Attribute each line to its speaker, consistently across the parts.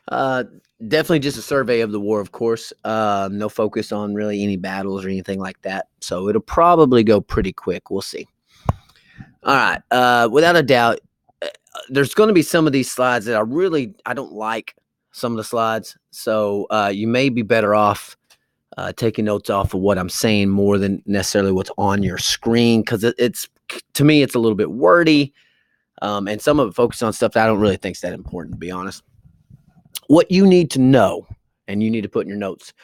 Speaker 1: Uh, Definitely just a survey of the war, of course. No focus on really any battles or anything like that. So it'll probably go pretty quick. We'll see. All right. Without a doubt, there's going to be some of these slides that I don't like some of the slides. So you may be better off taking notes off of what I'm saying more than necessarily what's on your screen because it's to me it's a little bit wordy, and some of it focuses on stuff that I don't really think is that important, to be honest. What you need to know, and you need to put in your notes,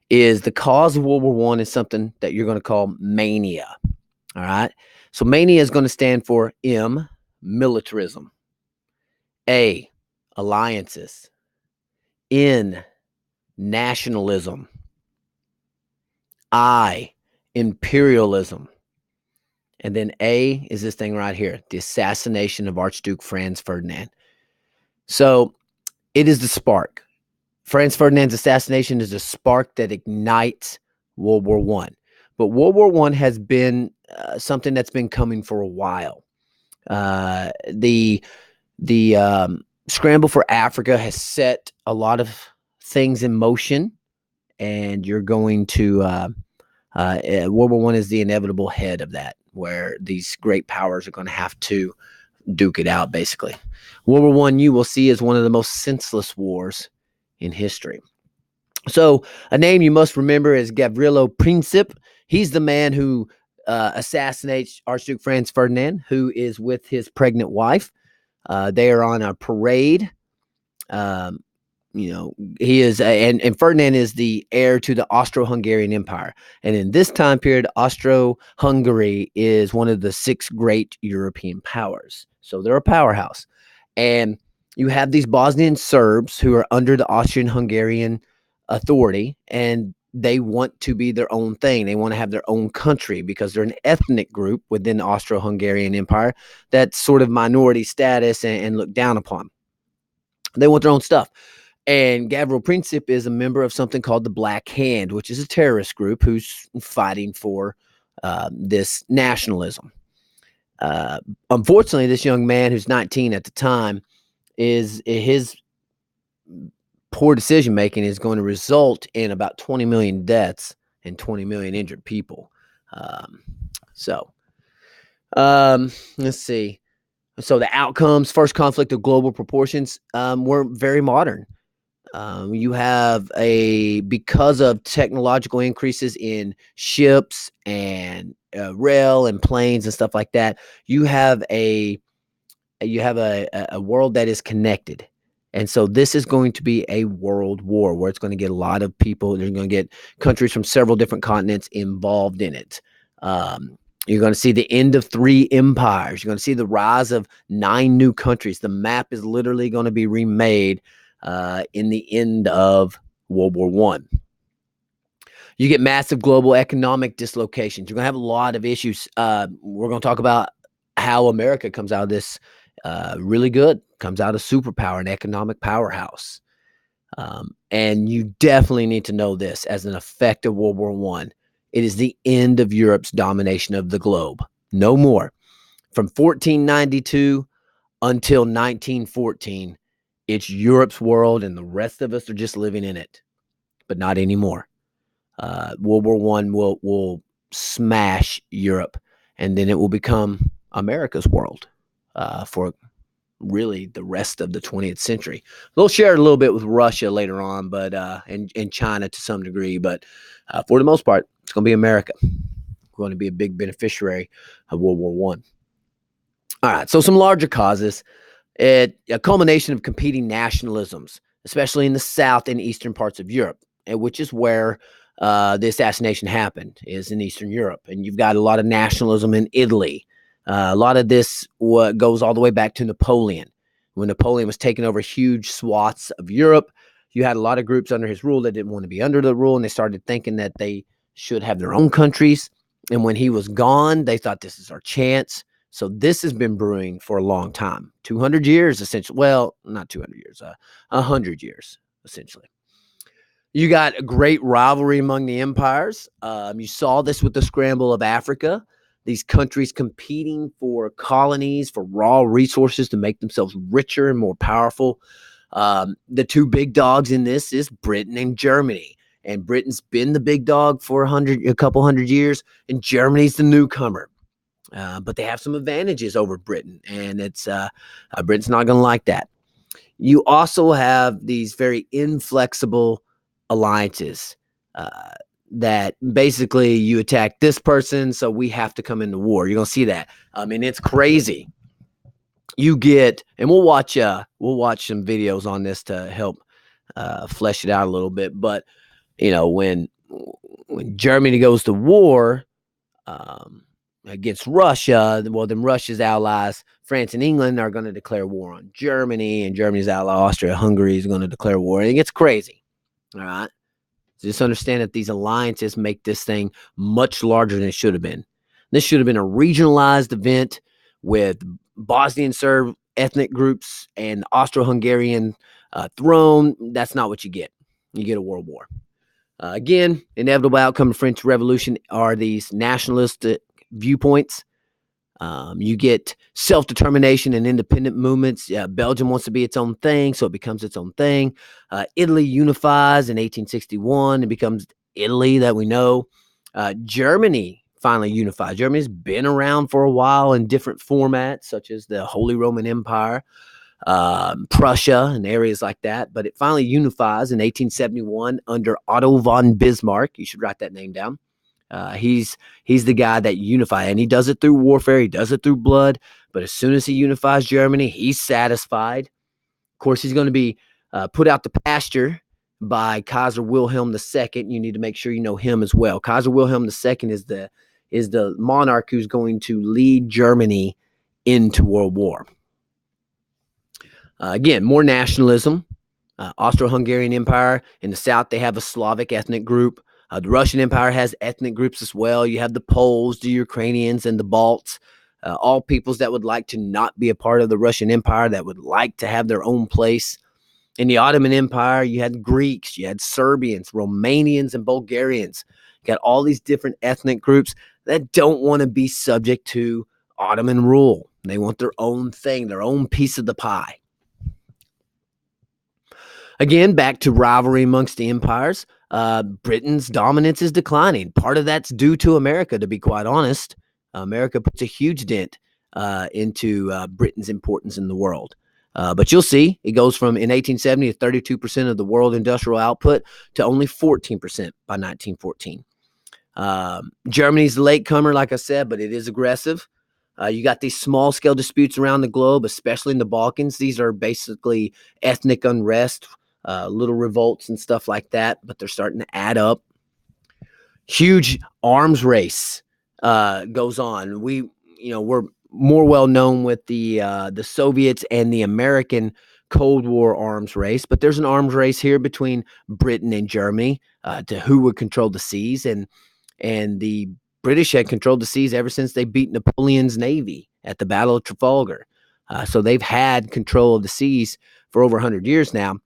Speaker 1: is the cause of World War One is something that you're going to call mania. All right. So mania is going to stand for M, militarism, A, alliances, N, nationalism, I, imperialism, and then A is this thing right here, the assassination of Archduke Franz Ferdinand. So it is the spark. Franz Ferdinand's assassination is a spark that ignites World War One. But World War One has been something that's been coming for a while. The scramble for Africa has set a lot of things in motion, and you're going to World War One is the inevitable head of that, where these great powers are going to have to duke it out. Basically, World War One you will see is one of the most senseless wars in history. So a name you must remember is Gavrilo Princip. He's the man who assassinates Archduke Franz Ferdinand, who is with his pregnant wife. They are on a parade. Um, he is, and Ferdinand is the heir to the Austro-Hungarian Empire. And in this time period, Austro-Hungary is one of the six great European powers. So they're a powerhouse. And you have these Bosnian Serbs who are under the Austrian-Hungarian authority, and they want to be their own thing. They want to have their own country because they're an ethnic group within the Austro-Hungarian Empire that's sort of minority status and looked down upon. They want their own stuff. And Gavrilo Princip is a member of something called the Black Hand, which is a terrorist group who's fighting for this nationalism. Unfortunately, this young man who's 19 at the time is his poor decision making is going to result in about 20 million deaths and 20 million injured people. So let's see. So the outcomes, first conflict of global proportions, were very modern. You have because of technological increases in ships and rail and planes and stuff like that, you have a world that is connected. And so this is going to be a world war where it's going to get a lot of people. They're going to get countries from several different continents involved in it. You're going to see the end of 3 empires. You're going to see the rise of 9 new countries. The map is literally going to be remade in the end of World War One. You get massive global economic dislocations. You're going to have a lot of issues. We're going to talk about how America comes out of this really good, comes out a superpower, an economic powerhouse. And you definitely need to know this as an effect of World War One. It is the end of Europe's domination of the globe. No more. From 1492 until 1914, it's Europe's world, and the rest of us are just living in it, but not anymore. World War One will smash Europe, and then it will become America's world for really the rest of the 20th century. They'll share a little bit with Russia later on, but and China to some degree, but for the most part, it's going to be America. We're going to be a big beneficiary of World War One. All right, so some larger causes. A culmination of competing nationalisms, especially in the south and eastern parts of Europe, which is where the assassination happened, is in Eastern Europe. And you've got a lot of nationalism in Italy. A lot of this goes all the way back to Napoleon. When Napoleon was taking over huge swaths of Europe, you had a lot of groups under his rule that didn't want to be under the rule, and they started thinking that they should have their own countries. And when he was gone, they thought, this is our chance. So this has been brewing for a long time, 200 years, essentially. Well, not 200 years, 100 years, essentially. You got a great rivalry among the empires. You saw this with the scramble of Africa. These countries competing for colonies, for raw resources to make themselves richer and more powerful. The two big dogs in this is Britain and Germany. And Britain's been the big dog for a couple hundred years, and Germany's the newcomer. But they have some advantages over Britain, and Britain's not going to like that. You also have these very inflexible alliances that basically you attack this person, so we have to come into war. You're going to see that. I mean, it's crazy. You get, and we'll watch some videos on this to help flesh it out a little bit. But when Germany goes to war against Russia, well, then Russia's allies, France and England, are going to declare war on Germany, and Germany's ally, Austria-Hungary, is going to declare war, and it gets crazy. All right, so just understand that these alliances make this thing much larger than it should have been. This should have been a regionalized event with Bosnian Serb ethnic groups and Austro-Hungarian throne. That's not what you get. You get a world war. Again, inevitable outcome of French Revolution are these nationalistic viewpoints. You get self-determination and independent movements. Belgium wants to be its own thing, so it becomes its own thing. Italy unifies in 1861 and becomes Italy that we know. Germany finally unifies. Germany's been around for a while in different formats, such as the Holy Roman Empire, Prussia, and areas like that. But it finally unifies in 1871 under Otto von Bismarck. You should write that name down. He's the guy that unifies, and he does it through warfare. He does it through blood. But as soon as he unifies Germany, he's satisfied. Of course, he's going to be put out to pasture by Kaiser Wilhelm II. You need to make sure you know him as well. Kaiser Wilhelm II is the monarch who's going to lead Germany into World War. Again, more nationalism. Austro-Hungarian Empire. In the south, they have a Slavic ethnic group. The Russian Empire has ethnic groups as well. You have the Poles, the Ukrainians, and the Balts. All peoples that would like to not be a part of the Russian Empire, that would like to have their own place. In the Ottoman Empire, you had Greeks, you had Serbians, Romanians, and Bulgarians. You got all these different ethnic groups that don't want to be subject to Ottoman rule. They want their own thing, their own piece of the pie. Again, back to rivalry amongst the empires. Britain's dominance is declining. Part of that's due to America, to be quite honest. America puts a huge dent into Britain's importance in the world. But you'll see, it goes from, in 1870, to 32% of the world industrial output to only 14% by 1914. Germany's the latecomer, like I said, but it is aggressive. You got these small-scale disputes around the globe, especially in the Balkans. These are basically ethnic unrest, little revolts and stuff like that, but they're starting to add up. Huge arms race goes on. We're more well known with the Soviets and the American Cold War arms race, but there's an arms race here between Britain and Germany to who would control the seas, and the British had controlled the seas ever since they beat Napoleon's navy at the Battle of Trafalgar. So they've had control of the seas for over 100 years now.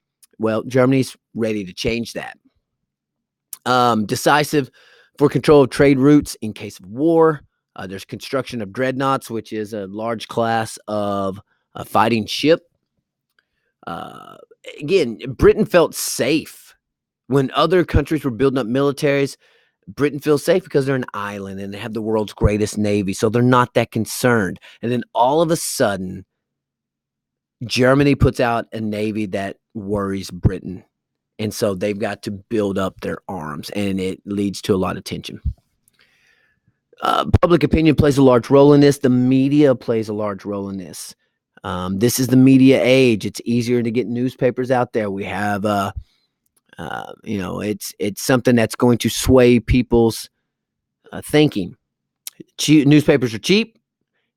Speaker 1: Well, Germany's ready to change that. Decisive for control of trade routes in case of war. There's construction of dreadnoughts, which is a large class of fighting ship. Again, Britain felt safe. When other countries were building up militaries, Britain feels safe because they're an island and they have the world's greatest navy, so they're not that concerned. And then all of a sudden, Germany puts out a navy that worries Britain. And so they've got to build up their arms, and it leads to a lot of tension. Public opinion plays a large role in this. The media plays a large role in this. This is the media age. It's easier to get newspapers out there. We have, it's something that's going to sway people's thinking. Newspapers are cheap.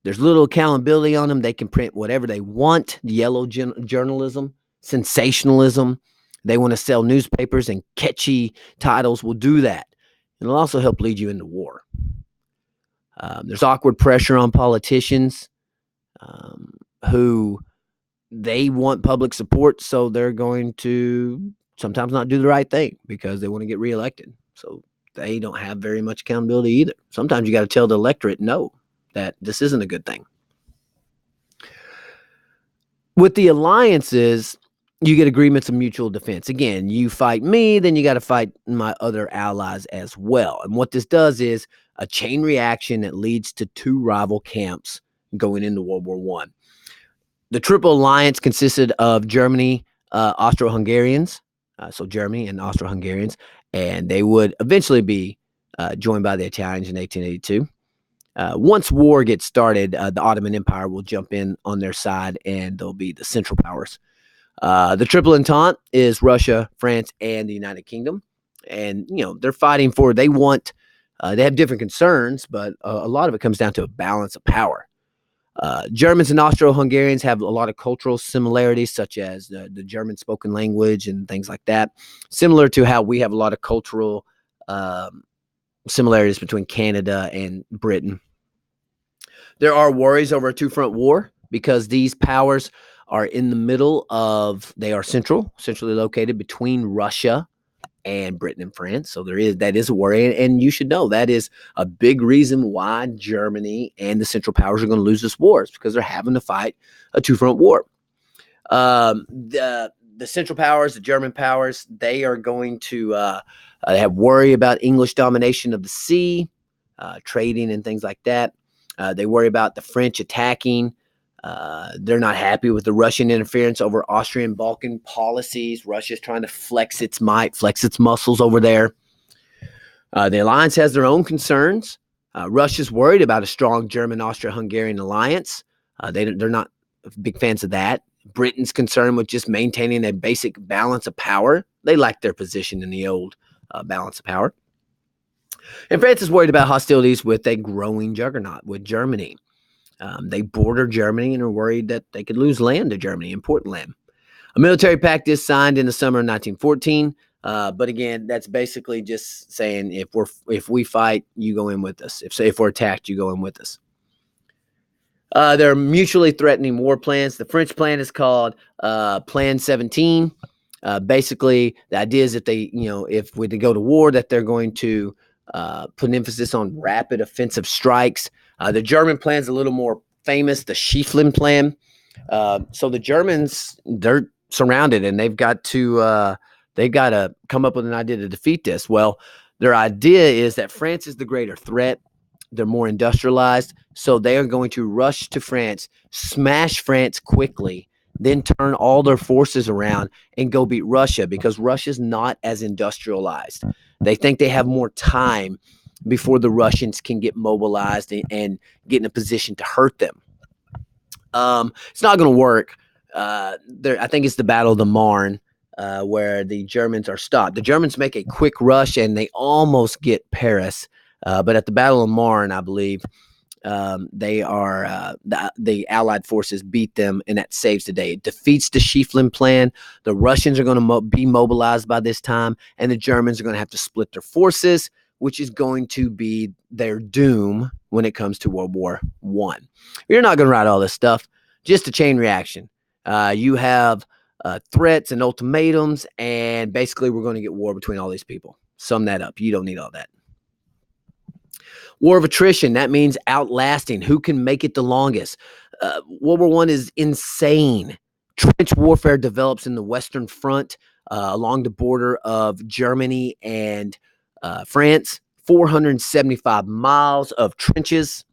Speaker 1: There's little accountability on them. They can print whatever they want. Yellow journalism, sensationalism. They want to sell newspapers, and catchy titles will do that. It'll also help lead you into war. There's awkward pressure on politicians who they want public support, so they're going to sometimes not do the right thing because they want to get reelected. So they don't have very much accountability either. Sometimes you got to tell the electorate no, that this isn't a good thing. With the alliances, you get agreements of mutual defense. Again, you fight me, then you got to fight my other allies as well. And what this does is a chain reaction that leads to two rival camps going into World War One. The Triple Alliance consisted of Germany, Austro-Hungarians, so Germany and Austro-Hungarians, and they would eventually be joined by the Italians in 1882. Once war gets started, the Ottoman Empire will jump in on their side, and they'll be the Central Powers. The Triple Entente is Russia, France, and the United Kingdom, and they're fighting for. They want. They have different concerns, but a lot of it comes down to a balance of power. Germans and Austro-Hungarians have a lot of cultural similarities, such as the German spoken language and things like that, similar to how we have a lot of cultural similarities between Canada and Britain. There are worries over a two-front war because these powers are in the middle of, they are centrally located between Russia and Britain and France. So that is a worry. And you should know that is a big reason why Germany and the Central Powers are going to lose this war. It's because they're having to fight a two-front war. The Central Powers, the German powers, they are going to have worry about English domination of the sea, trading and things like that. They worry about the French attacking. They're not happy with the Russian interference over Austrian Balkan policies. Russia's trying to flex its might, flex its muscles over there. The alliance has their own concerns. Russia's worried about a strong German Austro-Hungarian alliance. They're not big fans of that. Britain's concerned with just maintaining a basic balance of power. They like their position in the old balance of power. And France is worried about hostilities with a growing juggernaut, with Germany. They border Germany and are worried that they could lose land to Germany, important land. A military pact is signed in the summer of 1914. But again, that's basically just saying if we fight, you go in with us. If we're attacked, you go in with us. There are mutually threatening war plans. The French plan is called Plan 17. Basically, the idea is that they, if we go to war, that they're going to put an emphasis on rapid offensive strikes. The German plan is a little more famous, the Schieffelin plan. So the Germans, they're surrounded, and they've got to come up with an idea to defeat this. Well, their idea is that France is the greater threat. They're more industrialized, so they are going to rush to France, smash France quickly, then turn all their forces around and go beat Russia, because Russia's not as industrialized. They think they have more time before the Russians can get mobilized and get in a position to hurt them. It's not going to work. I think it's the Battle of the Marne, where the Germans are stopped. The Germans make a quick rush and they almost get Paris. But at the Battle of Marne, I believe, the Allied forces beat them, and that saves the day. It defeats the Schieffelin plan. The Russians are going to be mobilized by this time, and the Germans are going to have to split their forces, which is going to be their doom when it comes to World War I. You're not going to write all this stuff, just a chain reaction. You have threats and ultimatums, and basically we're going to get war between all these people. Sum that up. You don't need all that. War of attrition, that means outlasting. Who can make it the longest? World War I is insane. Trench warfare develops in the Western Front along the border of Germany and France. 475 miles of trenches.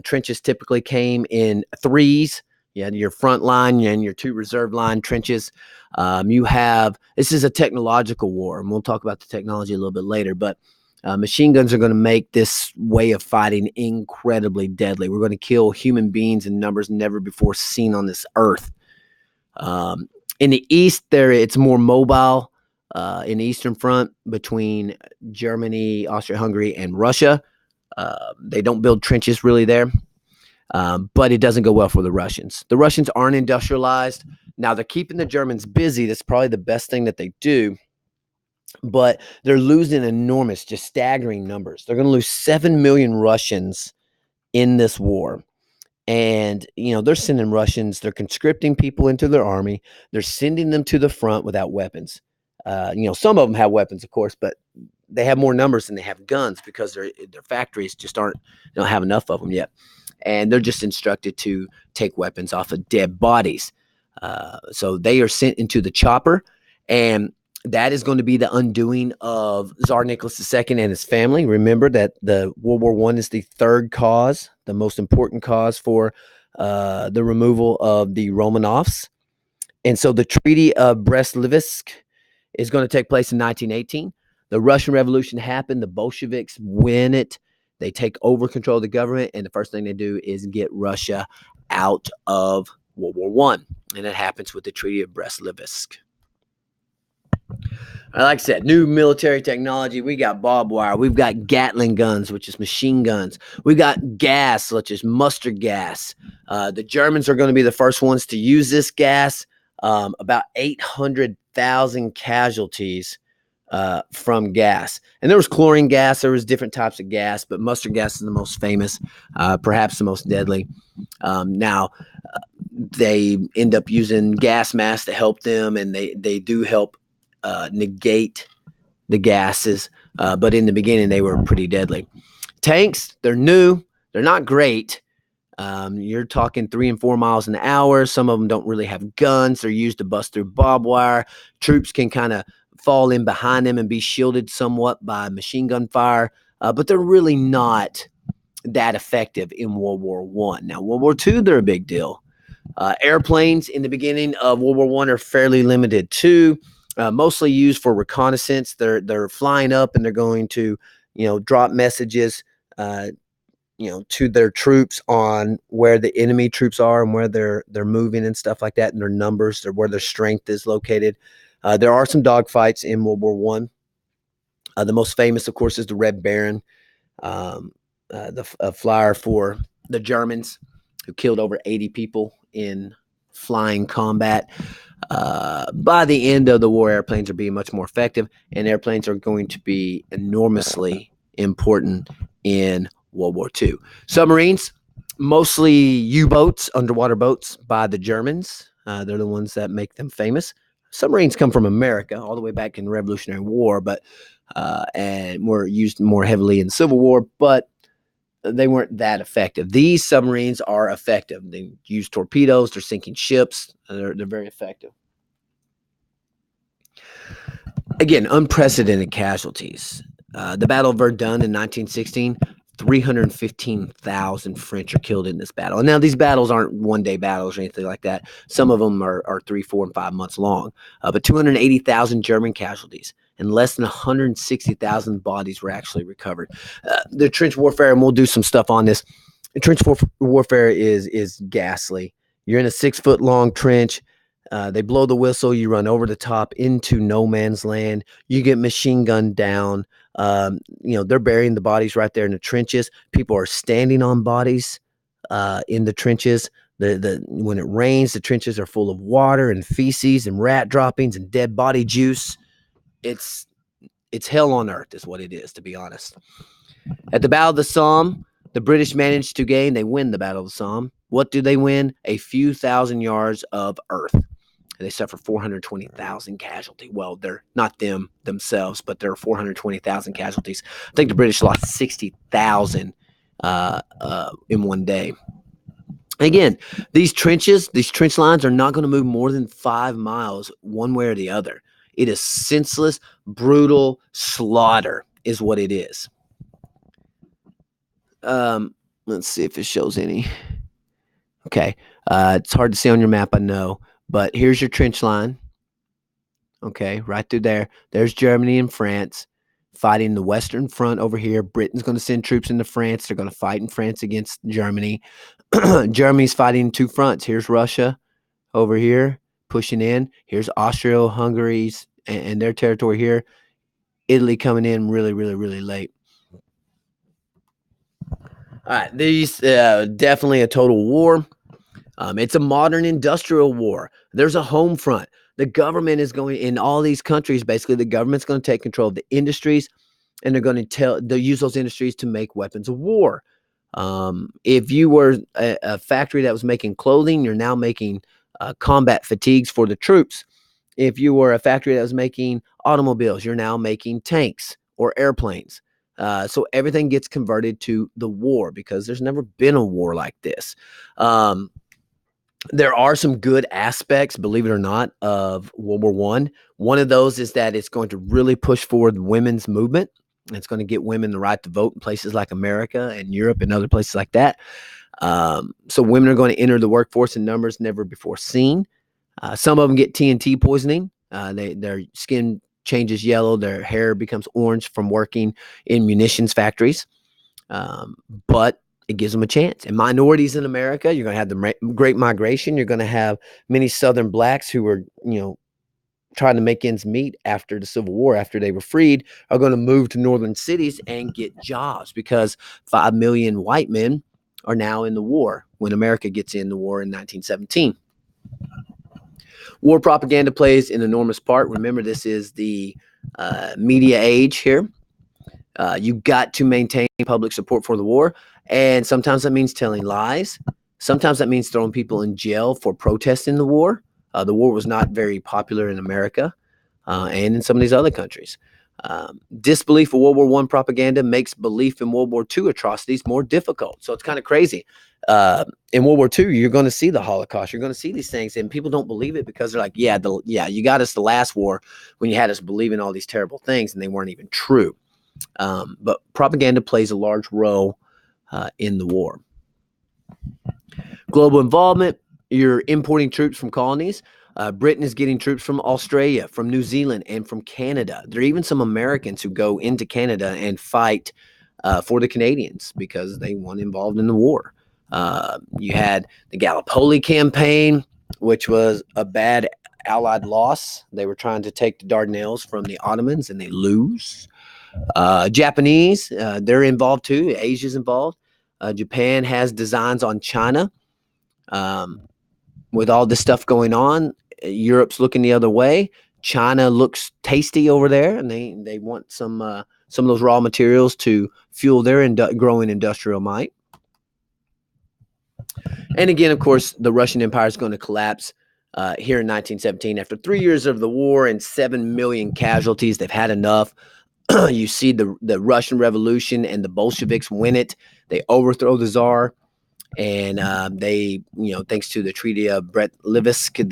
Speaker 1: Trenches typically came in threes. You had your front line and your two reserve line trenches. This is a technological war, and we'll talk about the technology a little bit later, but machine guns are going to make this way of fighting incredibly deadly. We're going to kill human beings in numbers never before seen on this earth. In the east, it's more mobile. In the Eastern Front between Germany, Austria-Hungary, and Russia, they don't build trenches really there, but it doesn't go well for the Russians. The Russians aren't industrialized. Now, they're keeping the Germans busy. That's probably the best thing that they do. But they're losing enormous, just staggering numbers. They're going to lose 7 million Russians in this war. And, they're sending Russians, they're conscripting people into their army. They're sending them to the front without weapons. Some of them have weapons, of course, but they have more numbers than they have guns because their factories just don't have enough of them yet. And they're just instructed to take weapons off of dead bodies. So they are sent into the chopper, and that is going to be the undoing of Tsar Nicholas II and his family. Remember that the World War I is the third cause, the most important cause for the removal of the Romanovs. And so the Treaty of Brest-Litovsk is going to take place in 1918. The Russian Revolution happened. The Bolsheviks win it. They take over control of the government, and the first thing they do is get Russia out of World War One, and that happens with the Treaty of Brest-Litovsk. Like I said, new military technology. We got barbed wire. We've got Gatling guns, which is machine guns. We've got gas, such as mustard gas. The Germans are going to be the first ones to use this gas. About 800,000 casualties from gas. And there was chlorine gas. There was different types of gas, but mustard gas is the most famous, perhaps the most deadly. Now, they end up using gas masks to help them, and they do help negate the gases. But in the beginning, they were pretty deadly. Tanks, they're new. They're not great. You're talking 3 and 4 miles an hour. Some of them don't really have guns. They're used to bust through barbed wire. Troops can kind of fall in behind them and be shielded somewhat by machine gun fire. But they're really not that effective in World War I. Now, World War II, they're a big deal. Airplanes in the beginning of World War I are fairly limited too. Mostly used for reconnaissance. They're flying up and they're going to, drop messages, to their troops on where the enemy troops are and where they're moving and stuff like that, and their numbers, where their strength is located. There are some dogfights in World War One. The most famous, of course, is the Red Baron, the flyer for the Germans, who killed over 80 people in flying combat. By the end of the war, airplanes are being much more effective, and airplanes are going to be enormously important in World War II. Submarines, mostly U-boats, underwater boats by the Germans. They're the ones that make them famous. Submarines come from America all the way back in the Revolutionary War, and were used more heavily in the Civil War, but they weren't that effective. These submarines are effective. They use torpedoes. They're sinking ships. They're very effective. Again, unprecedented casualties. The Battle of Verdun in 1916, 315,000 French are killed in this battle. And now these battles aren't one-day battles or anything like that. Some of them are 3, 4, and 5 months long. But 280,000 German casualties, and less than 160,000 bodies were actually recovered. The trench warfare, and we'll do some stuff on this. The trench warfare is ghastly. You're in a 6-foot-long trench. They blow the whistle. You run over the top into no man's land. You get machine gunned down. They're burying the bodies right there in the trenches. People are standing on bodies in the trenches. When it rains, the trenches are full of water and feces and rat droppings and dead body juice. It's hell on earth is what it is, to be honest. At the Battle of the Somme, the British managed to gain. They win the Battle of the Somme. What do they win? A few thousand yards of earth. They suffer 420,000 casualties. Well, they're not themselves, but there are 420,000 casualties. I think the British lost 60,000 in one day. Again, these trench lines are not going to move more than 5 miles one way or the other. It is senseless, brutal slaughter is what it is. Let's see if it shows any. Okay. It's hard to see on your map, I know. But here's your trench line. Okay, right through there. There's Germany and France fighting the Western Front over here. Britain's going to send troops into France. They're going to fight in France against Germany. Germany's fighting 2 fronts. Here's Russia over here pushing in. Here's Austria-Hungary's and their territory here. Italy coming in really, really, really late. All right, these definitely a total war. It's a modern industrial war. There's a home front. The government is going in all these countries. Basically, the government's going to take control of the industries, and they'll use those industries to make weapons of war. If you were a factory that was making clothing, you're now making combat fatigues for the troops. If you were a factory that was making automobiles, you're now making tanks or airplanes. So everything gets converted to the war because there's never been a war like this. There are some good aspects, believe it or not, of World War One. One of those is that it's going to really push forward the women's movement. It's going to get women the right to vote in places like America and Europe and other places like that. So women are going to enter the workforce in numbers never before seen. Some of them get TNT poisoning. Their skin changes yellow, their hair becomes orange from working in munitions factories. But it gives them a chance. And minorities in America, you're going to have the Great Migration. You're going to have many Southern blacks who are, trying to make ends meet after the Civil War, after they were freed, are going to move to northern cities and get jobs because 5 million white men are now in the war when America gets in the war in 1917. War propaganda plays an enormous part. Remember, this is the media age here. You've got to maintain public support for the war. And sometimes that means telling lies. Sometimes that means throwing people in jail for protesting the war. The war was not very popular in America and in some of these other countries. Disbelief of World War I propaganda makes belief in World War II atrocities more difficult. So it's kind of crazy. In World War II, you're going to see the Holocaust. You're going to see these things, and people don't believe it because they're like, yeah, you got us the last war when you had us believing all these terrible things, and they weren't even true. But propaganda plays a large role in the war. Global involvement, you're importing troops from colonies. Britain is getting troops from Australia, from New Zealand, and from Canada. There are even some Americans who go into Canada and fight for the Canadians because they weren't involved in the war. You had the Gallipoli campaign, which was a bad Allied loss. They were trying to take the Dardanelles from the Ottomans, and they lose. Japanese, they're involved too. Asia's involved. Japan has designs on China. With all this stuff going on, Europe's looking the other way. China looks tasty over there, and they want some of those raw materials to fuel their growing industrial might. And again, of course, the Russian Empire is going to collapse here in 1917 after 3 years of the war and 7 million casualties. They've had enough. You see the Russian Revolution and the Bolsheviks win it. They overthrow the Tsar. And they, thanks to the Treaty of Brest-Litovsk,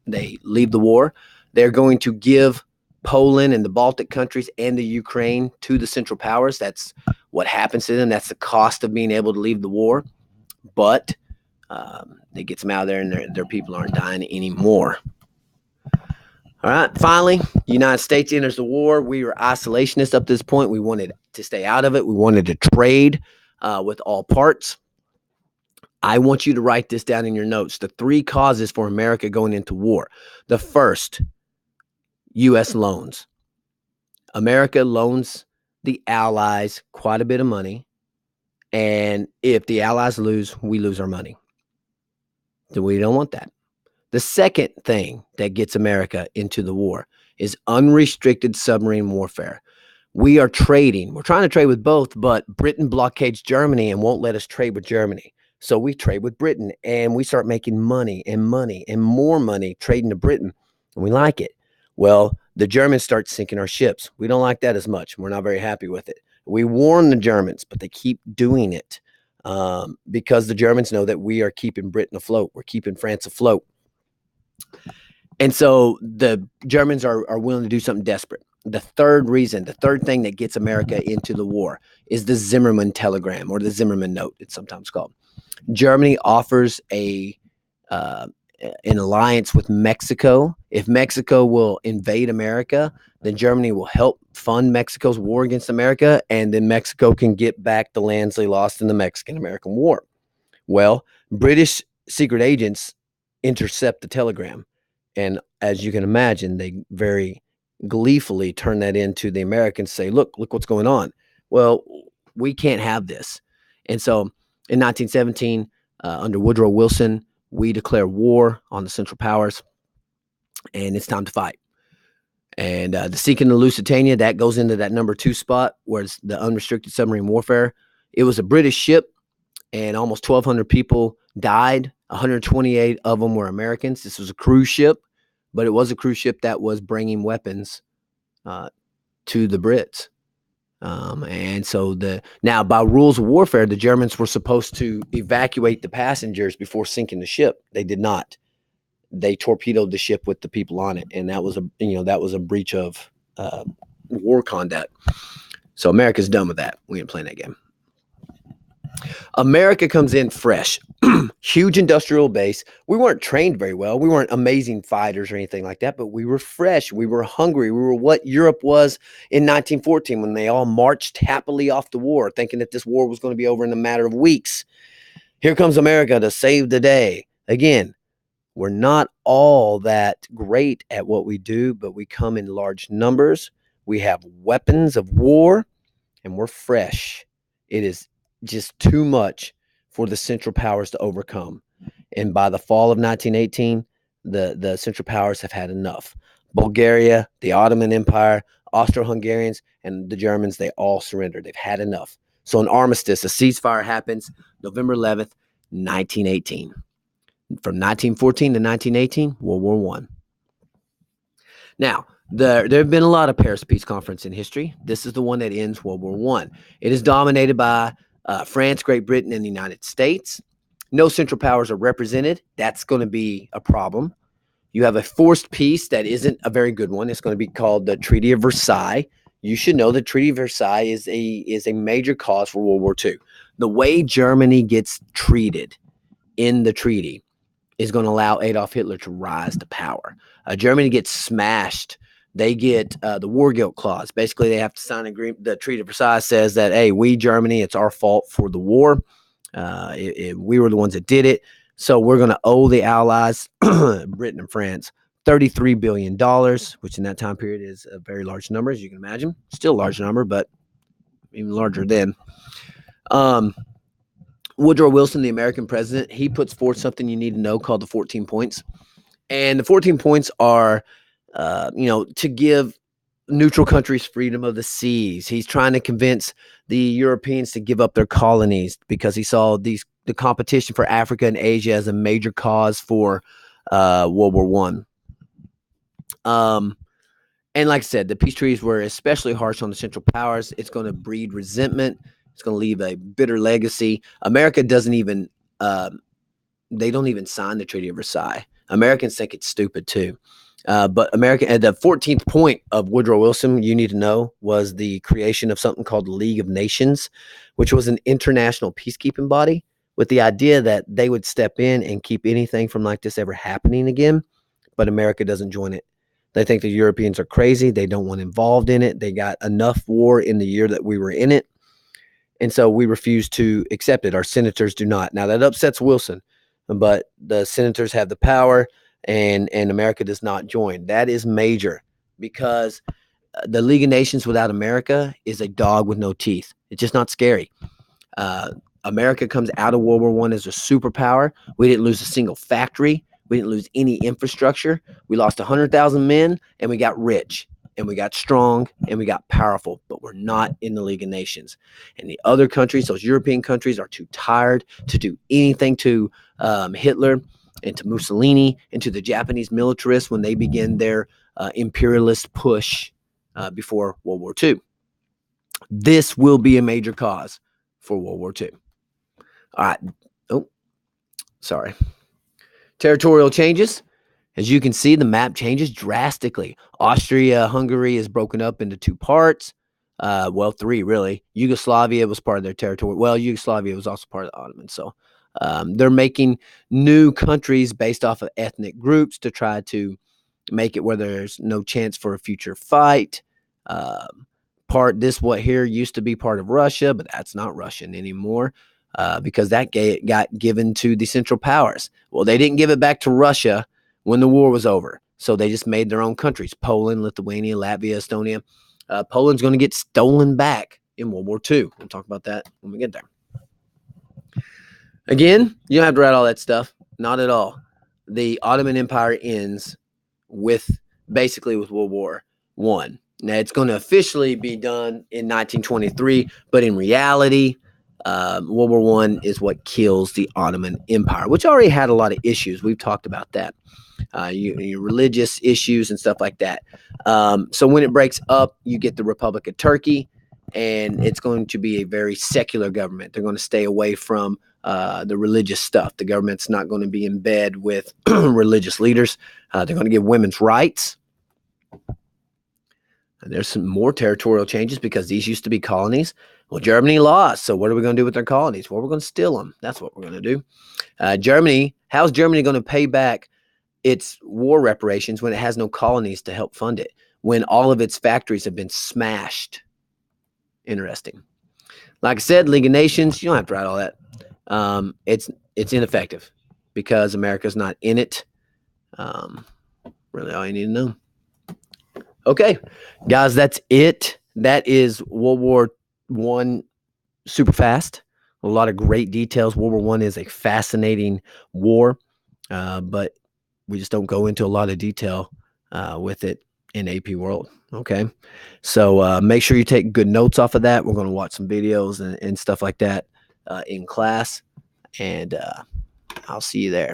Speaker 1: they leave the war. They're going to give Poland and the Baltic countries and the Ukraine to the Central Powers. That's what happens to them. That's the cost of being able to leave the war. But it gets them out of there, and their people aren't dying anymore. All right. Finally, the United States enters the war. We were isolationists up to this point. We wanted to stay out of it. We wanted to trade with all parts. I want you to write this down in your notes. The 3 causes for America going into war. The first, U.S. loans. America loans the Allies quite a bit of money. And if the Allies lose, we lose our money. So we don't want that. The second thing that gets America into the war is unrestricted submarine warfare. We are trading. We're trying to trade with both, but Britain blockades Germany and won't let us trade with Germany. So we trade with Britain, and we start making money and more money trading to Britain, and we like it. Well, the Germans start sinking our ships. We don't like that as much. We're not very happy with it. We warn the Germans, but they keep doing it because the Germans know that we are keeping Britain afloat. We're keeping France afloat. And so the Germans are willing to do something desperate. The third thing that gets America into the war is the Zimmerman telegram, or the Zimmerman note, it's sometimes called. Germany offers an alliance with Mexico. If Mexico will invade America, then Germany will help fund Mexico's war against America, and then Mexico can get back the lands they lost in the Mexican-American War. Well, British secret agents intercept the telegram, and as you can imagine, they very gleefully turn that into the Americans, say, look what's going on. Well, we can't have this. And so in 1917, under Woodrow Wilson, we declare war on the Central Powers, and it's time to fight. And the Seeking the Lusitania, that goes into that number 2 spot, where it's the unrestricted submarine warfare. It was a British ship, and almost 1,200 people died. 128 of them were Americans. This was a cruise ship, but it was a cruise ship that was bringing weapons to the Brits. And so now by rules of warfare, the Germans were supposed to evacuate the passengers before sinking the ship. They did not. They torpedoed the ship with the people on it, and that was a breach of war conduct. So America's done with that. We ain't playing that game. America comes in fresh, huge industrial base. We weren't trained very well. We weren't amazing fighters or anything like that, but we were fresh. We were hungry. We were what Europe was in 1914 when they all marched happily off the war, thinking that this war was going to be over in a matter of weeks. Here comes America to save the day. Again, we're not all that great at what we do, but we come in large numbers. We have weapons of war, and we're fresh. It is just too much for the Central Powers to overcome. And by the fall of 1918, the Central Powers have had enough. Bulgaria, the Ottoman Empire, Austro-Hungarians, and the Germans, they all surrendered. They've had enough. So an armistice, a ceasefire happens November 11th, 1918. From 1914 to 1918, World War I. Now, there have been a lot of Paris Peace Conference in history. This is the one that ends World War I. It is dominated by France, Great Britain, and the United States. No Central Powers are represented. That's going to be a problem. You have a forced peace that isn't a very good one. It's going to be called the Treaty of Versailles. You should know the Treaty of Versailles is a major cause for World War II. The way Germany gets treated in the treaty is going to allow Adolf Hitler to rise to power. Germany gets smashed. They get the war guilt clause. Basically, they have to sign an agreement. The Treaty of Versailles says that, hey, we, Germany, it's our fault for the war. We were the ones that did it. So we're going to owe the Allies, Britain and France, $33 billion, which in that time period is a very large number, as you can imagine. Still a large number, but even larger then. Woodrow Wilson, the American president, he puts forth something you need to know called the 14 points. And the 14 points are, to give neutral countries freedom of the seas. He's trying to convince the Europeans to give up their colonies because he saw the competition for Africa and Asia as a major cause for World War I. And like I said, the peace treaties were especially harsh on the Central Powers. It's going to breed resentment. It's going to leave a bitter legacy. America doesn't even, they don't even sign the Treaty of Versailles. Americans think it's stupid too. But the 14th point of Woodrow Wilson, you need to know, was the creation of something called the League of Nations, which was an international peacekeeping body with the idea that they would step in and keep anything from like this ever happening again. But America doesn't join it. They think the Europeans are crazy. They don't want involved in it. They got enough war in the year that we were in it. And so we refuse to accept it. Our senators do not. Now, that upsets Wilson, but the senators have the power, and America does not join. That is major because the League of Nations without America is a dog with no teeth. It's just not scary. America comes out of World War I as a superpower. We didn't lose a single factory. We didn't lose any infrastructure. We lost 100,000 men, and we got rich, and we got strong, and we got powerful, but we're not in the League of Nations. And the other countries, those European countries, are too tired to do anything to Hitler and to Mussolini and to the Japanese militarists when they begin their imperialist push before World War II. This will be a major cause for World War II. All right. Oh, sorry. Territorial changes. As you can see, the map changes drastically. Austria-Hungary is broken up into two parts. Three, really. Yugoslavia was part of their territory. Well, Yugoslavia was also part of the Ottomans. So they're making new countries based off of ethnic groups to try to make it where there's no chance for a future fight. What here used to be part of Russia, but that's not Russian anymore. Because that got given to the Central Powers. Well, they didn't give it back to Russia when the war was over. So they just made their own countries: Poland, Lithuania, Latvia, Estonia. Poland's going to get stolen back in World War II. We'll talk about that when we get there. Again, you don't have to write all that stuff. Not at all. The Ottoman Empire ends basically with World War I. Now, it's going to officially be done in 1923, but in reality, World War I is what kills the Ottoman Empire, which already had a lot of issues. We've talked about that. Your religious issues and stuff like that. So when it breaks up, you get the Republic of Turkey. and it's going to be a very secular government. They're going to stay away from the religious stuff. The government's not going to be in bed with religious leaders. They're going to give women's rights. And there's some more territorial changes because these used to be colonies. Well, Germany lost. So what are we going to do with their colonies? Well, we're going to steal them. That's what we're going to do. Germany, how's Germany going to pay back its war reparations when it has no colonies to help fund it? When all of its factories have been smashed? Interesting. Like I said, League of Nations, you don't have to write all that. It's ineffective because America's not in it. Really all you need to know. Okay, guys, that's it. That is World War I super fast. A lot of great details. World War I is a fascinating war, but we just don't go into a lot of detail with it in AP World. Okay, so make sure you take good notes off of that. We're going to watch some videos and stuff like that in class, and I'll see you there.